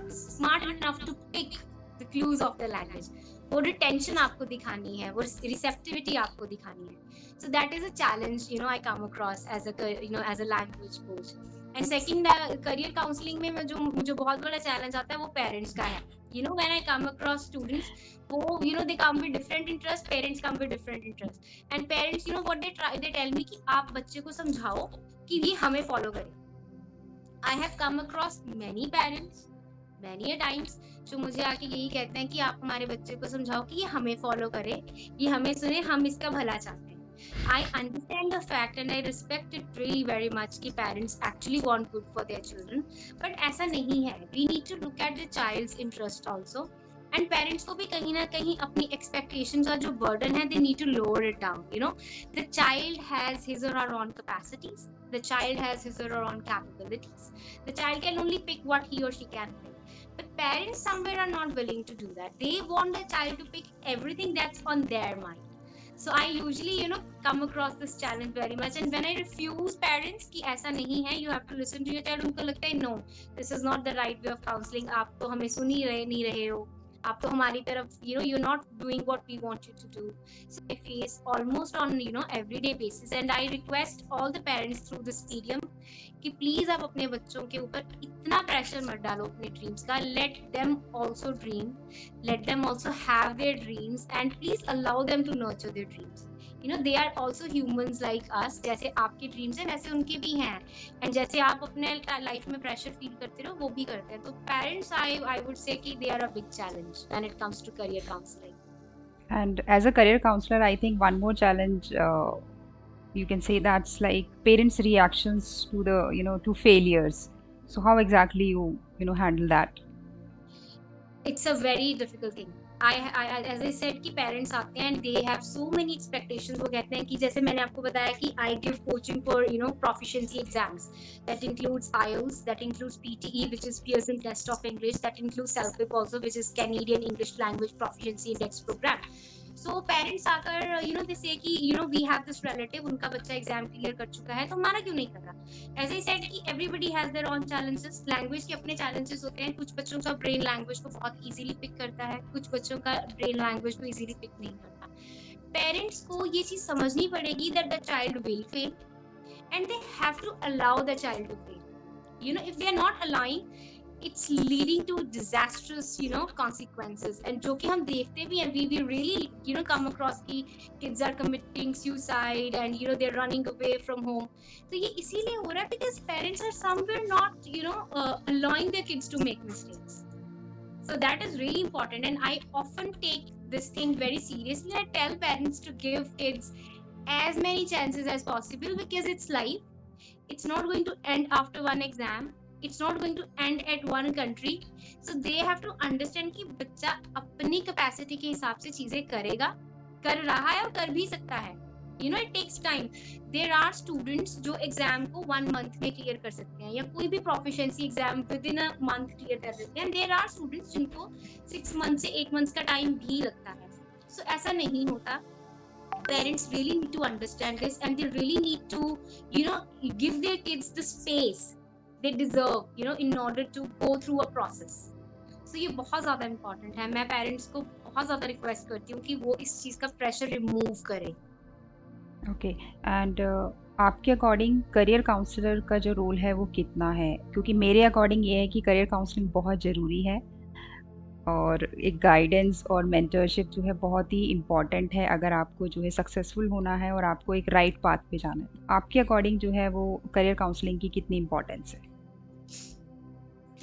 smart enough to pick the clues of the language. वो retention आपको दिखानी है, वो receptivity आपको दिखानी है। So that is a challenge I come across as a language coach. And second, career counseling में मुझे बहुत बड़ा चैलेंज आता है वो पेरेंट्स का है। When I come across students, वो they come with different interests, parents come with different interests, and parents what they tell me कि आप बच्चे को समझाओ कि ये हमें फॉलो करे। I have come across many parents, many a times, जो मुझे आके यही कहते हैं कि आप हमारे बच्चे को समझाओ कि ये हमें फॉलो करे, ये हमें सुने, हम इसका भला चाहते हैं। I understand the fact and I respect it really very much कि parents actually want good for their children, but ऐसा नहीं है। We need to look at the child's interest also. And parents को भी कहीं ना कहीं अपनी expectations का जो burden है, they need to lower it down. The child has his or her own capacities. The child has his or her own capabilities. The child can only pick what he or she can pick. But parents somewhere are not willing to do that. They want the child to pick everything that's on their mind. So I usually, come across this challenge very much. And when I refuse parents कि ऐसा नहीं है, you have to listen to your child, उनको लगता है no, this is not the right way of counseling. आप तो हमें सुन ही नहीं रहे हो, आप तो हमारी तरफ, you're not doing what we want you to do. So I face almost on everyday basis, and I request all the parents through this medium कि प्लीज आप अपने बच्चों के ऊपर इतना प्रेशर मत डालो अपने ड्रीम्स का। Let them also dream, let them also have their dreams, and please allow them to nurture their dreams. They are also humans like us. जैसे आपके ड्रीम्स हैं वैसे उनके भी हैं, एंड जैसे आप अपने लाइफ में प्रेशर फील करते रहो वो भी करते हैं। तो पेरेंट्स आई वुड से कि they are a big challenge when it comes to career counselling. And as a career counselor, I think one more challenge you can say that's like parents' reactions to the to failures. So how exactly you handle that? It's a very difficult thing. As I said कि parents आते हैं and they have so many expectations. वो कहते हैं कि जैसे मैंने आपको बताया कि I give coaching for proficiency exams that includes IELTS, that includes PTE, which is Pearson Test of English, that includes CELFIP also, which is Canadian English Language Proficiency Index Program. So parents आकर they say कि we have this relative, उनका बच्चा exam clear कर चुका है तो हमारा क्यों नहीं कर रहा। As I said कि everybody has their own challenges. Language के अपने challenges होते हैं। कुछ बच्चों का ब्रेन लैंग्वेज को बहुत इजीली पिक करता है, कुछ बच्चों का ब्रेन लैंग्वेज को इजीली पिक नहीं करता। पेरेंट्स को ये चीज समझनी पड़ेगी that the child will fail and they have to allow the child to fail. If they are not allowing, it's leading to disastrous consequences. And जो कि हम देखते भी हैं, we really come across कि kids are committing suicide and they're running away from home. तो ये इसीलिए हो रहा है because parents are somewhere not allowing their kids to make mistakes. So that is really important, and I often take this thing very seriously. I tell parents to give kids as many chances as possible because it's life. It's not going to end after one exam. It's not going to end at one country. So they have to understand कि बच्चा अपनी capacity के हिसाब से चीजें करेगा, कर रहा है और कर भी सकता है। It takes time. There are students जो एग्जाम को 1 month में क्लियर कर सकते हैं या कोई भी proficiency exam within a month clear कर सकते हैं। There are students जिनको 6 months से 8 months का टाइम भी लगता है। So ऐसा नहीं होता। Parents really need to understand this, and they really need to give their kids the space they deserve in order to go through a process. So ये बहुत ज़्यादा important है। मैं पेरेंट्स को बहुत ज़्यादा रिक्वेस्ट करती हूँ कि वो इस चीज़ का प्रेशर रिमूव करें। ओके एंड आपके अकॉर्डिंग करियर काउंसलर का जो रोल है वो कितना है? क्योंकि मेरे अकॉर्डिंग ये है कि करियर काउंसलिंग बहुत ज़रूरी है और एक गाइडेंस और मेंटरशिप जो है बहुत ही इम्पोर्टेंट है अगर आपको जो है सक्सेसफुल होना है और आपको एक राइट पाथ पे जाना है। आपके अकॉर्डिंग जो है वो करियर काउंसलिंग की कितनी इम्पोर्टेंस है?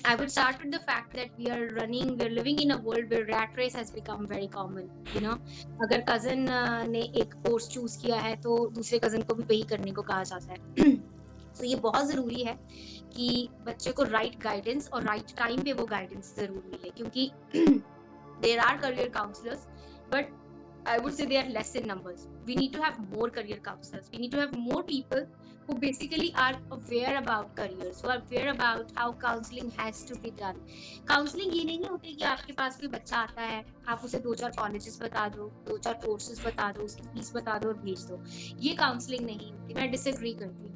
I would start with the fact that we're living in a world where rat race has become very common. You know, अगर कजन ने एक कोर्स चूज किया है तो दूसरे कजन को भी वही करने को कहा जाता है। तो ये बहुत जरूरी है कि बच्चे को राइट गाइडेंस और राइट टाइम पे वो गाइडेंस जरूर मिले, क्योंकि there are career counselors, but I would say they are less in numbers. We need to have more career counselors. We need to have more people who basically are aware about careers, who are aware about how counseling has to be done. Counseling ये नहीं होती कि आपके पास कोई बच्चा आता है, आप उसे 2-4 कॉलेजेस बता दो, 2-4 कोर्सेज बता दो, उसकी फीस बता दो और भेज दो। ये काउंसलिंग नहीं होती, मैं डिसएग्री करती हूँ।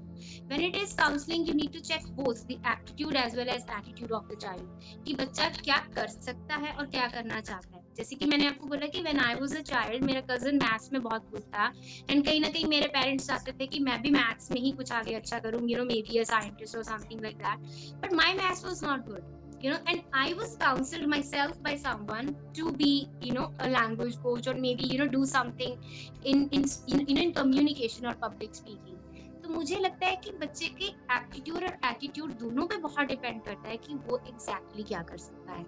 When it is counseling, you need to check both the aptitude as well as attitude of the child, कि बच्चा क्या कर सकता है और क्या करना चाहता है। जैसे कि मैंने आपको बोला कि when I was a child, मेरा कजन मैथ्स में बहुत गुड था, एंड कहीं ना कहीं मेरे पेरेंट्स चाहते थे कि मैं भी मैथ्स में ही कुछ आगे अच्छा करूँ, you know, maybe a scientist और something like that, but my maths was not good, you know, and I was counseled myself by someone to be, you know, a language coach, or maybe, you know, do something in communication or public speaking. तो मुझे लगता है कि बच्चे के aptitude और attitude दोनों पे बहुत डिपेंड करता है कि वो एग्जैक्टली क्या कर सकता है।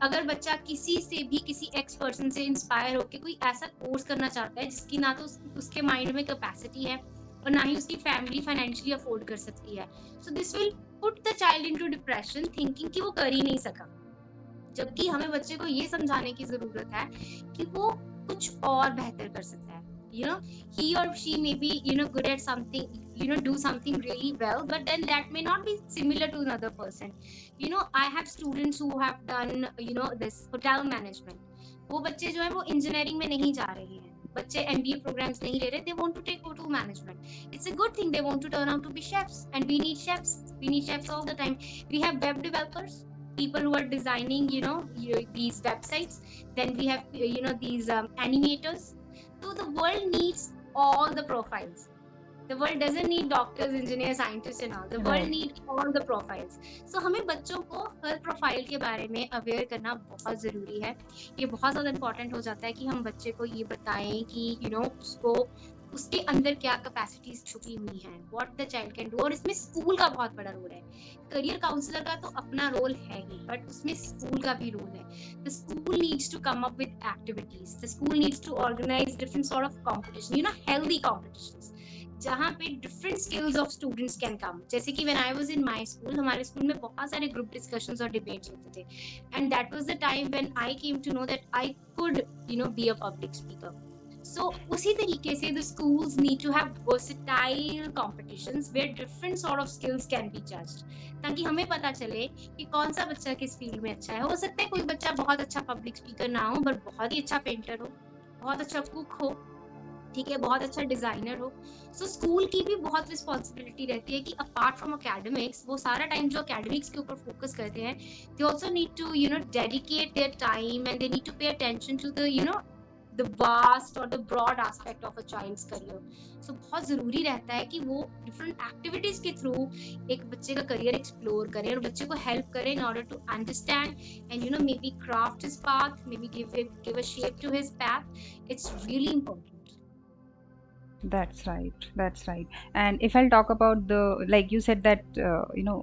अगर बच्चा किसी से भी, किसी एक्स पर्सन से इंस्पायर होकर कोई ऐसा कोर्स करना चाहता है जिसकी ना तो उसके माइंड में कैपेसिटी है और ना ही उसकी फैमिली फाइनेंशियली अफोर्ड कर सकती है, so this will put the child into depression, thinking कि वो कर ही नहीं सका। जबकि हमें बच्चे को ये समझाने की जरूरत है कि वो कुछ और बेहतर कर सकता है। You know, he or she may be, you know, good at something, you know, do something really well, but then that may not be similar to another person. You know, I have students who have done, you know, this hotel management. वो बच्चे जो है वो engineering में नहीं जा रहे हैं, बच्चे MBA programs नहीं ले रहे, they want to take hotel management. It's a good thing, they want to turn out to be chefs, and we need chefs. We need chefs all the time. We have web developers, people who are designing, you know, these websites. Then we have, you know, these animators. So the world needs all the profiles. The world doesn't need doctors, engineers, scientists and all. The world Right. needs all the profiles. So हमें बच्चों को her profile के बारे में aware करना बहुत ज़रूरी है। ये बहुत ज़्यादा इम्पोर्टेंट हो जाता है कि हम बच्चे को ये बताएं कि you know, उसको उसके अंदर क्या कैपेसिटीज छुपी हुई हैं, what the child can do. और इसमें स्कूल का बहुत बड़ा रोल है। करियर काउंसलर का तो अपना रोल है ही, बट उसमें स्कूल का भी रोल है। The school needs to come up with activities, the school needs to organise different sort of competition, you know, healthy competitions, जहाँ पे different skills of students can come. जैसे कि when I was in my school, हमारे school में बहुत सारे group discussions और debates होते थे, and that was the time when I came to know that I could, you know, be a public speaker. So उसी तरीके से the schools need to have versatile competitions where different sort of skills can be judged, ताकि हमें पता चले कि कौन सा बच्चा किस फील्ड में अच्छा है। हो सकता है कोई बच्चा बहुत अच्छा पब्लिक स्पीकर ना हो, बट बहुत ही अच्छा पेंटर हो, बहुत अच्छा कुक हो, ठीक है, बहुत अच्छा डिजाइनर हो। सो स्कूल की भी बहुत रिस्पॉन्सिबिलिटी रहती है कि अपार्ट फ्रॉम अकेडमिक्स, वो सारा टाइम जो अकेडमिक्स के ऊपर फोकस करते हैं, they also need to, you know, dedicate their time and they need to pay attention to the, you know, the vast or the broad aspect of a child's career. So बहुत ज़रूरी रहता है कि वो different activities के through एक बच्चे का career explore करें और बच्चे को help करें in order to understand and, you know, maybe craft his path, maybe give a shape to his path. It's really important. That's right. That's right. And if I'll talk about the, like you said that you know,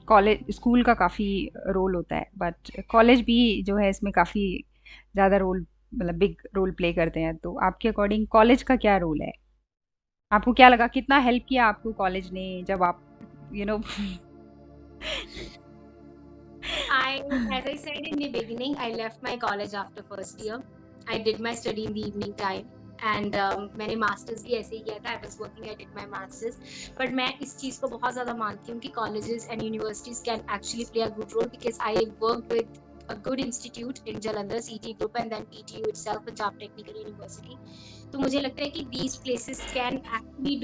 college school का काफ़ी role होता है, but college भी जो है इसमें काफ़ी ज़्यादा रोल, मतलब बिग रोल प्ले करते हैं। तो आपके अकॉर्डिंग कॉलेज का क्या रोल है? आपको क्या लगा, कितना हेल्प किया आपको कॉलेज ने जब आप, you know? As I said in the beginning, I left my college after first year. I did my study in the evening time. And मैंने मास्टर्स भी ऐसे ही किया था। I was working, I did my masters. But मैं इस चीज़ को बहुत ज़्यादा मानती हूँ कि colleges and universities can actually play a good role, because I work with a good institute in Jalandhar, CT Group, and then PTU itself, Punjab Technical University. तो मुझे लगता है कि these places can actually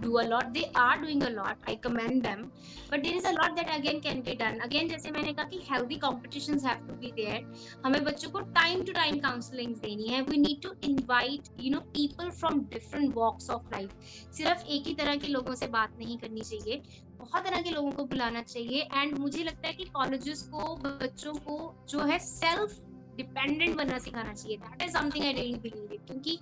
do a lot. They are doing a lot. I commend them. But there is a lot that again can be done. Again, जैसे मैंने कहा कि healthy competitions have to be there. हमें बच्चों को time to time counseling देनी है. We need to invite, you know, people from different walks of life. सिर्फ एक ही तरह के लोगों से बात नहीं करनी चाहिए, बहुत तरह के लोगों को बुलाना चाहिए। एंड मुझे लगता है कि कॉलेजेस को बच्चों को जो है सेल्फ डिपेंडेंट बनना सिखाना चाहिए। That is something I really believe it, क्योंकि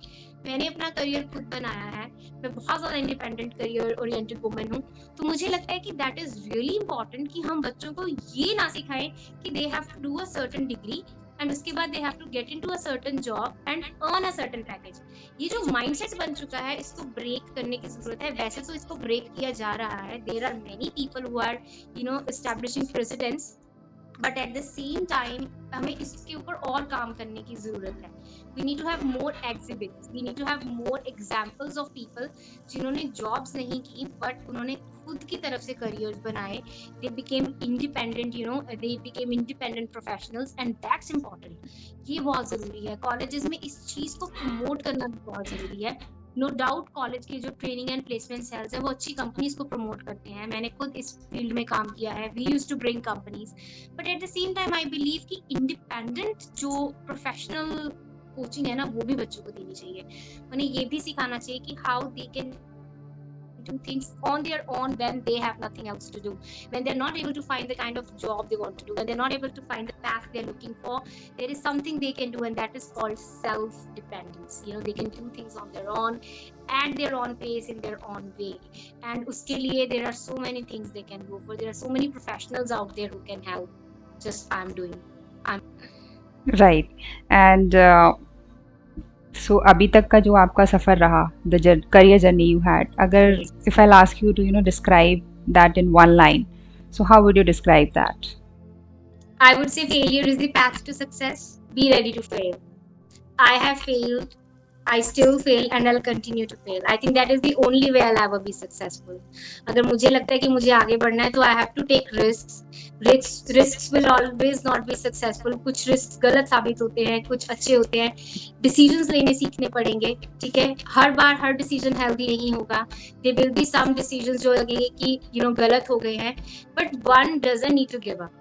मैंने अपना करियर खुद बनाया है, मैं बहुत ज़्यादा इंडिपेंडेंट करियर ओरिएंटेड वुमन हूँ। तो मुझे लगता है कि दैट इज़ रियली इम्पोर्टेंट कि हम बच्चों को ये ना सिखाएं कि they have to do a certain degree and उसके बाद they have to get into a certain job and earn a certain package. ये जो माइंडसेट बन चुका है, इसको ब्रेक करने की ज़रूरत है। वैसे तो इसको ब्रेक किया जा रहा है, there are many people who are establishing precedents, but at the same time हमें इसके ऊपर और काम करने की जरूरत है। We need to have more exhibits, we need to have more examples of people जिन्होंने जॉब्स नहीं की बट उन्होंने खुद की तरफ से करियर्स बनाए। They became independent, they became independent professionals and that's important. ये बहुत जरूरी है, कॉलेजेस में इस चीज को प्रमोट करना भी बहुत जरूरी है। नो डाउट कॉलेज के जो ट्रेनिंग एंड प्लेसमेंट सेल्स है वो अच्छी कंपनीज को प्रमोट करते हैं, मैंने खुद इस फील्ड में काम किया है। We used to bring companies, but at the same time I believe कि इंडिपेंडेंट जो प्रोफेशनल कोचिंग है ना, वो भी बच्चों को देनी चाहिए। उन्हें ये भी सिखाना चाहिए कि how they can do things on their own when they have nothing else to do, when they're not able to find the kind of job they want to do, when they're not able to find the path they're looking for. There is something they can do, and that is called self dependence. They can do things on their own at their own pace, in their own way, and uske liye there are so many things they can go for. There are so many professionals out there who can help. Just right and so अभी तक का जो आपका सफ़र रहा, the career journey you had, अगर if I ask you to describe that in one line, so how would you describe that? I would say failure is the path to success. Be ready to fail. I have failed, I still fail, and I'll continue to fail. I think that is the only way I'll ever be successful. अगर मुझे लगता है कि मुझे आगे बढ़ना है तो I have to take risks. Risks will always not be successful. कुछ risks गलत साबित होते हैं, कुछ अच्छे होते हैं। Decisions लेने सीखने पड़ेंगे, ठीक है? हर बार हर decision healthy नहीं होगा। There will be some decisions जो लगेंगे कि गलत हो गए हैं, but one doesn't need to give up.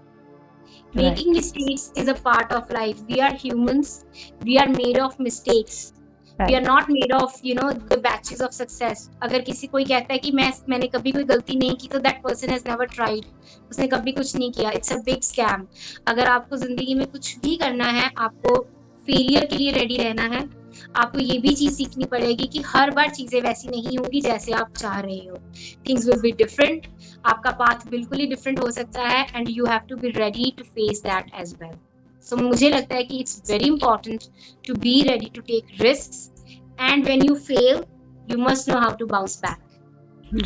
Making mistakes is a part of life. We are humans. We are made of mistakes. We are not made of the batches of success. अगर किसी कोई कहता है कि मैंने कभी कोई गलती नहीं की, तो that person has never tried. उसने कभी कुछ नहीं किया. It's a big scam. अगर आपको जिंदगी में कुछ भी करना है, आपको फेलियर के लिए रेडी रहना है। आपको ये भी चीज सीखनी पड़ेगी कि हर बार चीजें वैसी नहीं होंगी जैसे आप चाह रहे हो। थिंग्स विल बी डिफरेंट, आपका पाथ बिल्कुल ही डिफरेंट हो सकता है, and you have to be ready to face that as well. So मुझे लगता है कि it's very important to be ready to take risks, and when you fail you must know how to bounce back.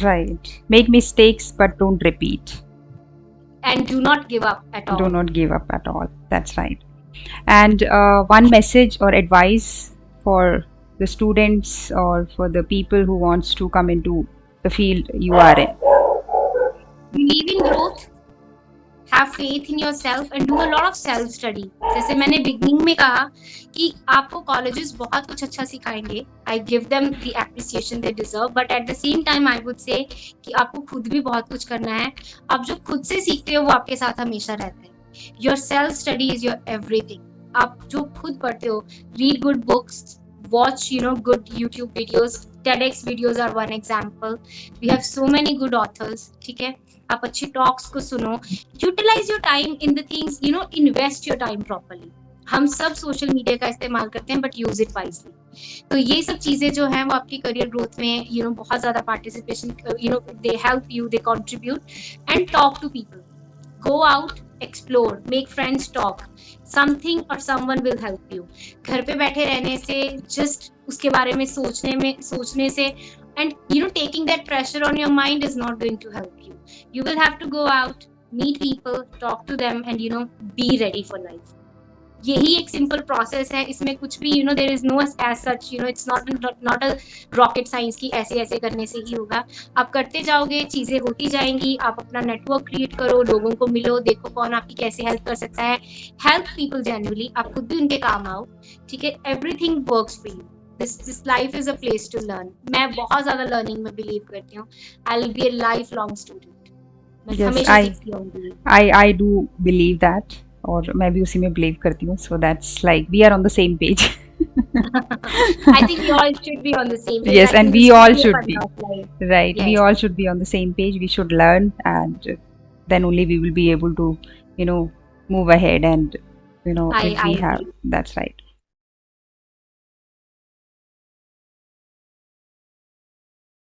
Right. Make mistakes but don't repeat. And do not give up at all. Do not give up at all. That's right. And one message or advice for the students or for the people who wants to come into the field you are in. Believe in growth. Have faith in yourself and do a lot of self study. जैसे मैंने beginning में कहा कि आपको colleges बहुत कुछ अच्छा सिखाएंगे. I give them the appreciation they deserve, but at the same time I would say कि आपको खुद भी बहुत कुछ करना है. आप जो खुद से सीखते हो वो आपके साथ हमेशा रहता है. Your self study is your everything. आप जो खुद पढ़ते हो, read good books, watch good YouTube videos. TEDx videos are one example. We have so many good authors. ठीक है, आप अच्छी टॉक्स को सुनो. Utilise your time in the things, invest your time properly. हम सब सोशल मीडिया का इस्तेमाल करते हैं, बट यूज इट वाइजली. तो ये सब चीजें जो हैं वो आपकी करियर ग्रोथ में बहुत ज्यादा participation, they help you, they contribute. And talk to people, go out, explore, make friends, talk. Something और समवन विल हेल्प यू. घर पे बैठे रहने से, जस्ट उसके बारे में सोचने से, and taking that pressure on your mind is not going to help you. You will have to go out, meet people, talk to them, and be ready for life. यही एक सिंपल प्रोसेस है. इसमें कुछ भी there is no as such, it's not a rocket science की ऐसे करने से ही होगा. आप करते जाओगे, चीजें होती जाएंगी. आप अपना नेटवर्क क्रिएट करो, लोगों को मिलो, देखो कौन आपकी कैसे हेल्प कर सकता है. हेल्प पीपल जनरली, आप खुद भी उनके काम आओ, ठीक है. Everything works for you. This life is a place to learn. मैं बहुत ज़्यादा learning में believe करती हूँ. I'll be a lifelong student. मैं हमेशा सीखती रहूँगी. I do believe that, और मैं भी उसी में believe करती हूँ. So that's like we are on the same page. I think we all should be on the same page. Yes, and we all should be. Right, Yes. we all should be on the same page. We should learn, and then only we will be able to, move ahead and you know, I if we have, agree. that's right.